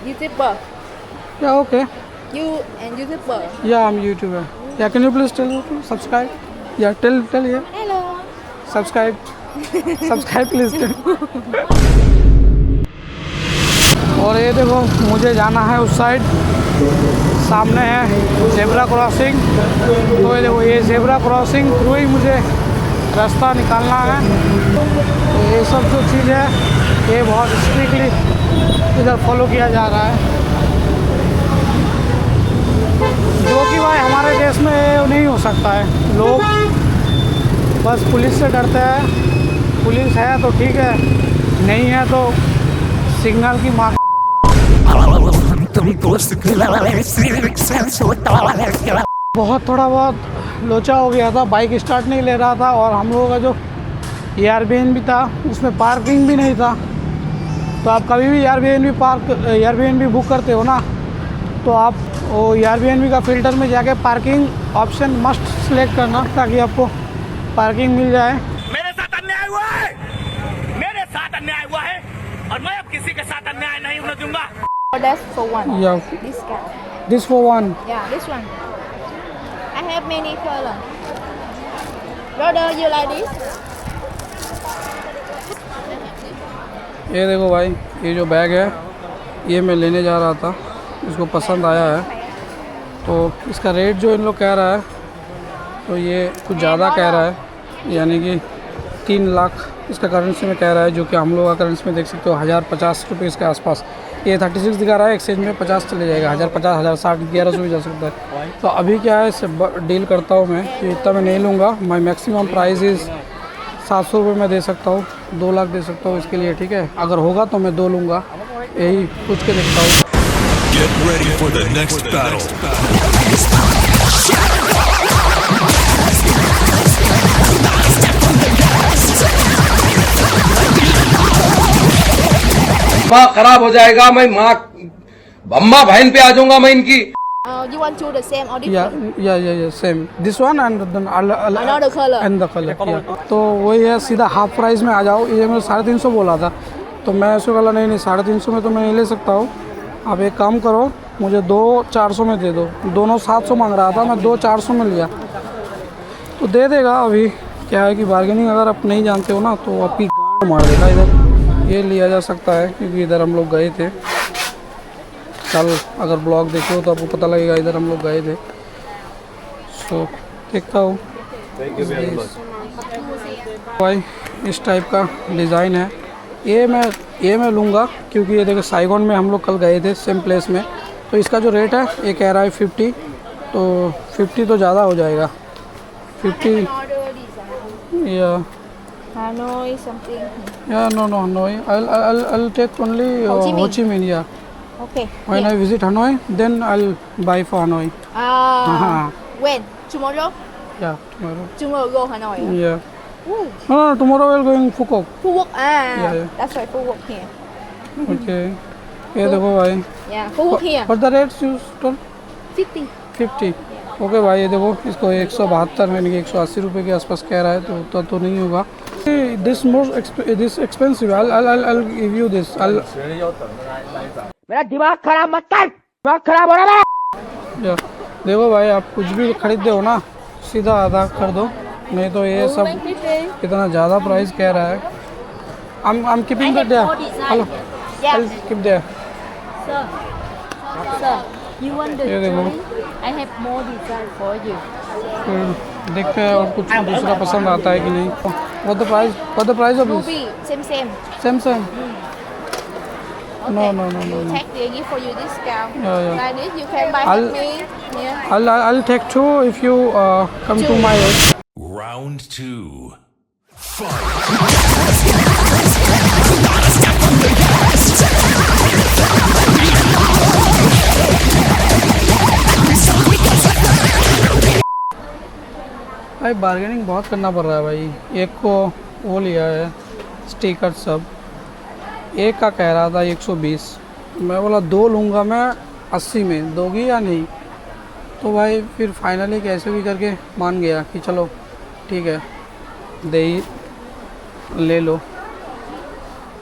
YouTuber. Yeah, okay. You and YouTuber. Yeah, I'm YouTuber. Yeah, can you please tell to subscribe? Yeah, tell yeah. Hello. Subscribe. Subscribe please. और ये देखो मुझे जाना है उस side, सामने है जेब्रा क्रॉसिंग। तो ये देखो ये जेब्रा क्रॉसिंग थ्रू ही मुझे रास्ता निकालना है। तो ये सब जो चीज़ है ये बहुत स्ट्रिक्टली इधर फॉलो किया जा रहा है, जो कि भाई हमारे देश में ये नहीं हो सकता है। लोग बस पुलिस से डरते हैं, पुलिस है तो ठीक है, नहीं है तो सिग्नल की मार। बहुत थोड़ा बहुत लोचा हो गया था, बाइक स्टार्ट नहीं ले रहा था, और हम लोगों का जो एयरबीएनबी था उसमें पार्किंग भी नहीं था। तो आप कभी भी एयरबीएनबी बुक करते हो ना, तो आप वो एयरबीएनबी का फ़िल्टर में जाके पार्किंग ऑप्शन मस्ट सेलेक्ट करना, ताकि आपको पार्किंग मिल जाए। मेरे साथ अन्याय हुआ है, मेरे साथ अन्याय हुआ है, और मैं अब किसी के साथ अन्याय नहीं होने दूंगा। That's for one. Yeah. This guy. This for one. Yeah, this one. I have many color. Brother, you like this? ये देखो भाई, ये जो बैग है ये मैं लेने जा रहा था, इसको पसंद आया है। तो इसका रेट जो इन लोग कह रहा है तो ये कुछ ज़्यादा कह रहा है, यानी कि 3 लाख इसका करेंसी में कह रहा है, जो कि हम लोग का करेंसी में देख सकते हो 1050 रुपये इसके आसपास। ये 36 दिखा रहा है, एक्सचेंज में 50 चले जाएगा, 1050, 1060, 1100 भी जा सकता है। तो अभी क्या है, इससे डील करता हूँ मैं कि इतना मैं नहीं लूँगा। माई मैक्सिमम प्राइस इज़ 700 रुपये मैं दे सकता हूँ, 2 लाख दे सकता हूँ इसके लिए, ठीक है। अगर होगा तो मैं 2 लूँगा, यही पूछ के देखता हूँ। Get ready for the next battle. माँ खराब हो जाएगा, मैं माँ अम्मा बहन पे आ जाऊंगा मैं इनकी। You want to the same or different? Yeah, same. This one and then Another color. and the color. Yeah. तो वही है, सीधा हाफ प्राइस में आ जाओ। ये मैंने 350 बोला था, तो मैं ऐसे बोला नहीं 350 में तो मैं नहीं ले सकता हूँ। आप एक काम करो, मुझे 2-400 में दे दो। दोनों 700 मांग रहा था, मैं 2-400 में लिया तो दे देगा। अभी क्या है कि बार्गेनिंग अगर आप नहीं जानते हो ना तो आपकी गांड मार देगा। इधर ये लिया जा सकता है, क्योंकि इधर हम लोग गए थे कल, अगर ब्लॉग देखे हो तो आपको पता लगेगा, इधर हम लोग गए थे। सो देखता हूँ भाई, इस टाइप का डिज़ाइन है। ये मैं लूँगा, क्योंकि ये देखो साइगोन में हम लोग कल गए थे सेम प्लेस में। तो इसका जो रेट है ये कह रहा है 50, तो 50 तो ज़्यादा हो जाएगा। 50 या Hanoi something. या no I'll take only Ho Chi Minh. Yeah. Okay. When I visit Hanoi, then I'll buy for Hanoi. When? Tomorrow? Yeah, tomorrow. Tomorrow go Hanoi. Yeah. Ooh. No, tomorrow we're going Phuket. Phuoc. Yeah. That's right. Phuoc here. Okay. ये देखो भाई। Yeah. Phuoc here. What the rates you told? 50. 50. Okay भाई, ये देखो इसको 172 यानी कि 180 रुपये के आसपास कह रहा है, तो उतना तो नहीं होगा। This expensive. I'll give you this. मेरा दिमाग खराब मत कर, दिमाग खराब हो रहा है। देखो भाई, आप कुछ भी खरीदते हो ना सीधा आधा कर दो, नहीं तो ये सब इतना ज़्यादा प्राइस कह रहा है। I'm keeping that there. Hello. I'll keep there. Sir, you want the ये देखो, I have more design for you. फिर देखते हैं और कुछ दूसरा पसंद आता है कि नहीं। What the price of this? Ruby, same. Same. Okay. No. Take they give for you discount. Yeah. Like this, you can buy I'll- with me. Yeah. I'll take 2 if you come to my house. Round 2. Fight. भाई bargaining बहुत करना पड़ रहा है भाई। एक को वो लिया है स्टिकर सब, एक का कह रहा था 120, मैं बोला 2 लूँगा मैं 80 में, दोगी या नहीं? तो भाई फिर फाइनली कैसे भी करके मान गया कि चलो ठीक है, दे ही ले लो।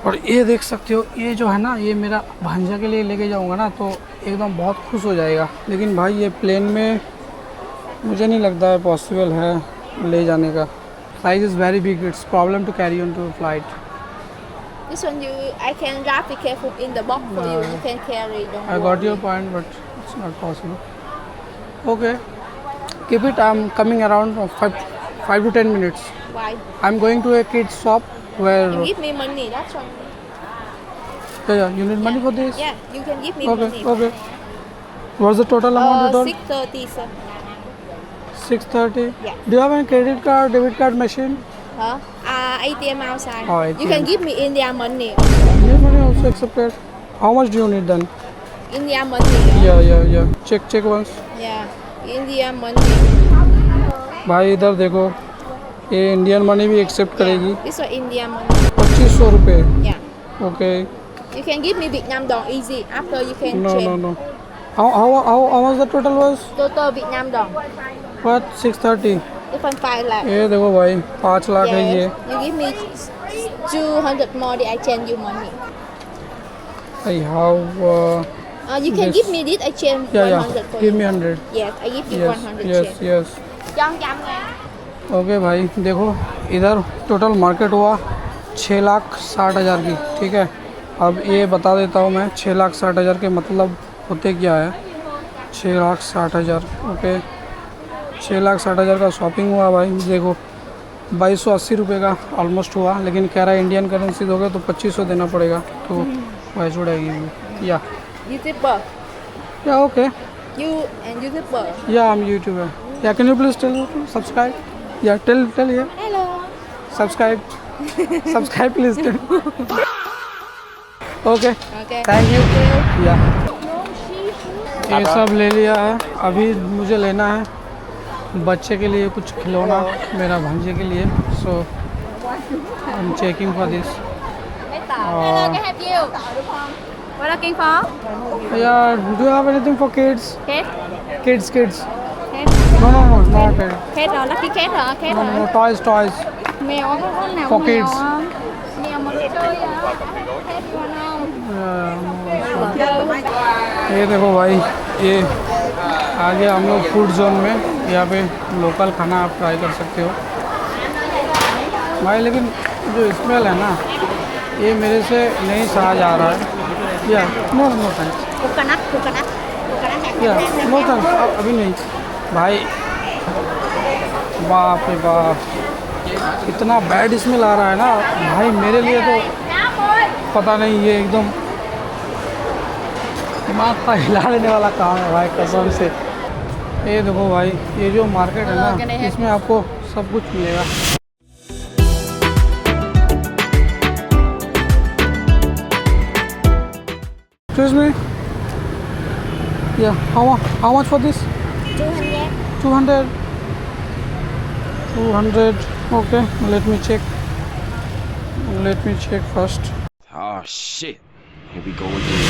और ये देख सकते हो, ये जो है ना, ये मेरा भांजा के लिए लेके जाऊंगा ना तो एकदम बहुत खुश हो जाएगा। लेकिन भाई ये प्लेन में मुझे नहीं लगता है पॉसिबल है ले जाने का। Size is very big, it's problem to carry on to flight. This one I can wrap it careful in the box for you. You can carry. Don't I got your point, but it's not possible. Okay, keep it. I'm coming around 5 to 10 minutes. Why? I'm going to a kids shop where. You give me money. That's all. Yeah, you need money for this? Yeah, you can give me Okay, money. okay. What's the total amount you told? 630, sir. 630. Yeah. Do you have a credit card, debit card machine? Huh? ATM outside. Oh, You can ATM. give me India money. Your money also accepted. How much do you need then? India money. Yeah. Check once. Yeah. India money. भाई इधर देखो, ये Indian money भी accept करेगी। Yeah. This one India money. 2500 रुपये। Yeah. Okay. You can give me Vietnam dong easy. After you can No. change. How much the total was? Total Vietnam dong. What? 630. This one 5 lakh. ये देखो भाई 5 लाख है ये। You give me 200 more, then I change you money. I have. You can This- give me this, I change 100 for Give you. me 100. Yes, I give you 100 Yes. change. Cho 100 ngàn. Okay भाई देखो, इधर total market हुआ 6,60,000 की। ठीक है, अब ये बता देता हूँ मैं 6,60,000 के मतलब होते क्या है। 6,60,000 ओके, 6,60,000 का शॉपिंग हुआ भाई। देखो 2280 रुपये का ऑलमोस्ट हुआ, लेकिन कह रहा है इंडियन करेंसी दोगे तो 2500 देना पड़ेगा, तो भाई छोड़ेगी या YouTuber. Okay You and YouTuber. Yeah I am YouTuber. Yeah can you please tell subscribe या टेल या Hello. Subscribe please tell. Okay Okay. Thank you या ये सब ले लिया है। अभी मुझे लेना है बच्चे के लिए कुछ खिलौना, मेरा भांजे के लिए। So I am checking for this. Hello, can I help you? What looking for? यार do you have anything for kids? Cat? Kids Cat? No not Cat hả? Lucky cat hả? Cat hả? Toys Mèo có con nào For mèo kids. không? Mèo mà chơi hả? Cat you want không? ये देखो भाई, ये आगे हम लोग food zone में, यहाँ पे लोकल खाना आप ट्राई कर सकते हो भाई। लेकिन जो स्मेल है ना, ये मेरे से नहीं सहा जा रहा है। या नो थैंक्स, Coconut. या नो थैंक्स, अभी नहीं भाई। बाप रे बाप, इतना बैड स्मेल आ रहा है ना भाई, मेरे लिए तो पता नहीं, ये एकदम दिमाग का हिला देने वाला काम है भाई कसम से। ये देखो भाई, ये जो मार्केट है ना, इसमें आपको सब कुछ मिलेगा। Excuse me? Yeah, how much for this? 200. 200. Okay, let me check first. Oh shit. Here we go again.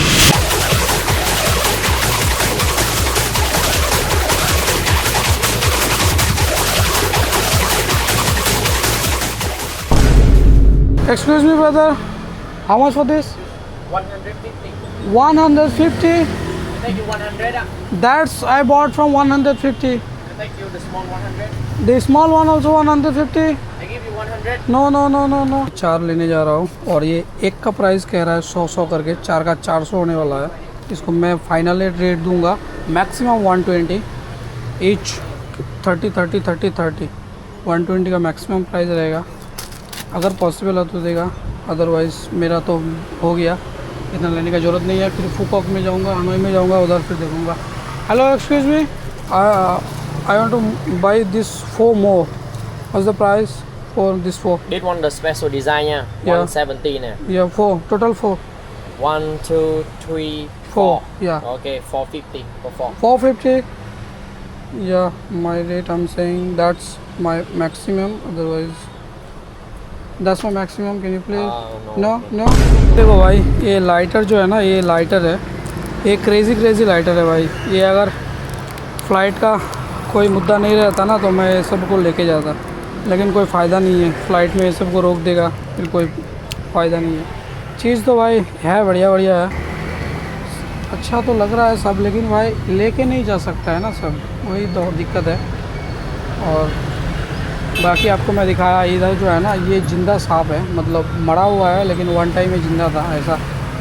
Excuse me, brother. How much for this? 150. 150? Thank you 100. That's I bought from 150. Thank you the small 100. The small one also 150? I give you 100. No. 4 लेने जा रहा हूँ और ये एक का price कह रहा है 100 करके, 4 का 400 होने वाला है। इसको मैं फाइनल रेट दूंगा मैक्सिमम 120 ईच। 30 120 का मैक्सिमम प्राइस रहेगा। अगर पॉसिबल है तो देगा, अदरवाइज़ मेरा तो हो गया, इतना लेने का ज़रूरत नहीं है। फिर फुकॉक में जाऊँगा, हनोई में जाऊँगा, उधर फिर देखूँगा। Hello excuse me, I want to buy this 4 more. What's the price for this 4? This one the special design nha. Yeah. 170 nè. Yeah, 4. Total 4. 1 2 3 4. 4. Yeah. Okay, 450 for 4. 450. Yeah, my rate I'm saying that's my maximum. Otherwise, that's my maximum. Can you please? No. No. देखो भाई, ये lighter जो है ना, ये lighter है, ये crazy lighter है भाई। ये अगर फ़्लाइट का कोई मुद्दा नहीं रहता ना तो मैं ये सब को लेके जाता, लेकिन कोई फ़ायदा नहीं है। फ़्लाइट में ये सब को रोक देगा, फिर कोई फ़ायदा नहीं है। चीज़ तो भाई है बढ़िया बढ़िया है, अच्छा तो लग रहा है सब, लेकिन भाई लेके नहीं जा सकता है ना सब, वही तो दिक्कत है। और बाकी आपको मैं दिखाया इधर जो है ना, ये जिंदा सांप है, मतलब मरा हुआ है लेकिन वन टाइम में जिंदा था, ऐसा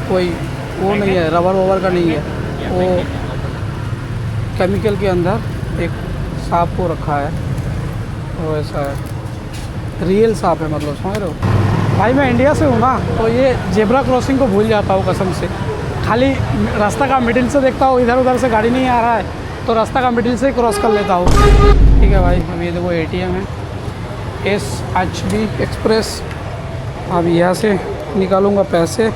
कोई वो नहीं है, रबर वबर का नहीं है, वो केमिकल के अंदर एक सांप को रखा है, तो ऐसा है, रियल सांप है, मतलब समझ रहे हो भाई। मैं इंडिया से हूँ ना, तो ये जेब्रा क्रॉसिंग को भूल जाता हूँ कसम से, खाली रास्ता का मिडिल से देखता हूँ, इधर उधर से गाड़ी नहीं आ रहा है तो रास्ता का मिडिल से ही क्रॉस कर लेता हूँ। ठीक है भाई, अब ये देखो ATM है, SHB एक्सप्रेस। अब यहाँ से निकालूंगा पैसे,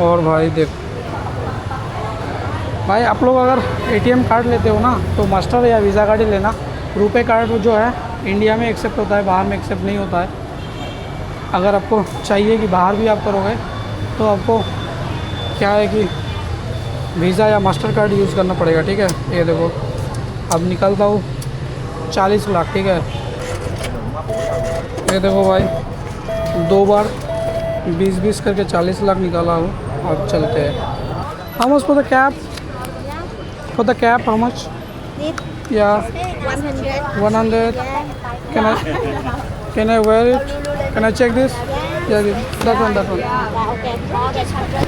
और भाई देखो भाई, आप लोग अगर ATM कार्ड लेते हो ना, तो मास्टर या वीज़ा कार्ड ही लेना। रुपए कार्ड जो है इंडिया में एक्सेप्ट होता है, बाहर में एक्सेप्ट नहीं होता है। अगर आपको चाहिए कि बाहर भी आप करोगे, तो आपको क्या है कि वीज़ा या मास्टर कार्ड यूज़ करना पड़ेगा। ठीक है, ये देखो अब निकलता हूँ 40 लाख। ठीक है, ये देखो भाई, 2 बार 20-20 करके 40 लाख निकाला हूँ। अब चलते हैं। How much for the cap? For the cap how much? या 100? Can I wear it? Can I check this? Yeah, that one. Okay, that's $100.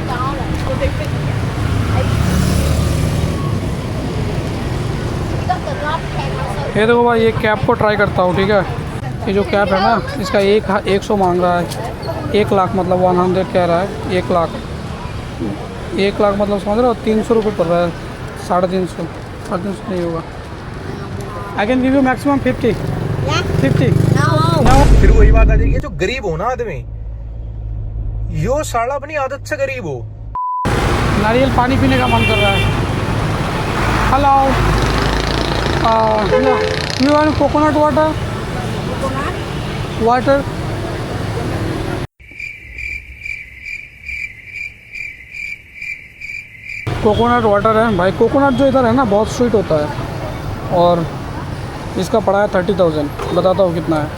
ये देखो भाई, ये कैप को ट्राई करता हूँ। ठीक है, ये जो कैप है ना, इसका 100 मांग रहा है, 1 लाख मतलब 100 कह रहा है, 1 लाख 1 लाख मतलब समझ रहे हो, 300 रुपये पड़ रहा है, 350 नहीं होगा। I can give you maximum 50। फिर वही बात आ जाएगी, जो गरीब हो ना आदमी, यो साला अपनी आदत से गरीब हो। नारियल पानी पीने का मन कर रहा है। Hello, you want coconut water? Coconut water है भाई। कोकोनट जो इधर है ना, बहुत स्वीट होता है, और इसका पड़ा है 30,000। बताता हूँ कितना है।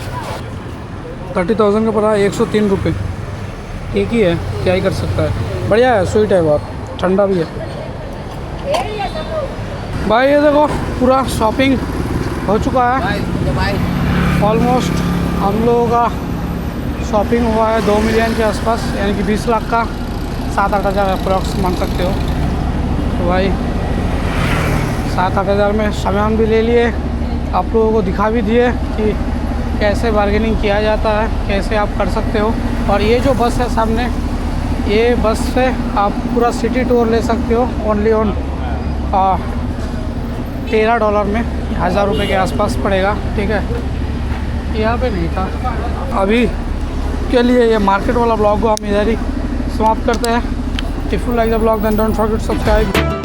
30,000 का पड़ा है 103 रुपये। एक ही है, क्या ही कर सकता है। बढ़िया है, स्वीट है, बहुत ठंडा भी है भाई। ये देखो पूरा शॉपिंग हो चुका है ऑलमोस्ट। हम लोगों का शॉपिंग हुआ है 2 मिलियन के आसपास, यानी कि 20 लाख का, 7-8 हज़ार अप्रॉक्स मान सकते हो। तो भाई 7-8 हज़ार में सामान भी ले लिए, आप लोगों को दिखा भी दिए कि कैसे बार्गेनिंग किया जाता है, कैसे आप कर सकते हो। और ये जो बस है सामने, ये बस से आप पूरा सिटी टूर ले सकते हो, ओनली ऑन $13 में, 1000 रुपये के आसपास पड़ेगा। ठीक है, यहाँ पे नहीं था अभी के लिए। ये मार्केट वाला ब्लॉग को हम इधर ही समाप्त करते हैं। If you like the blog then don't forget subscribe.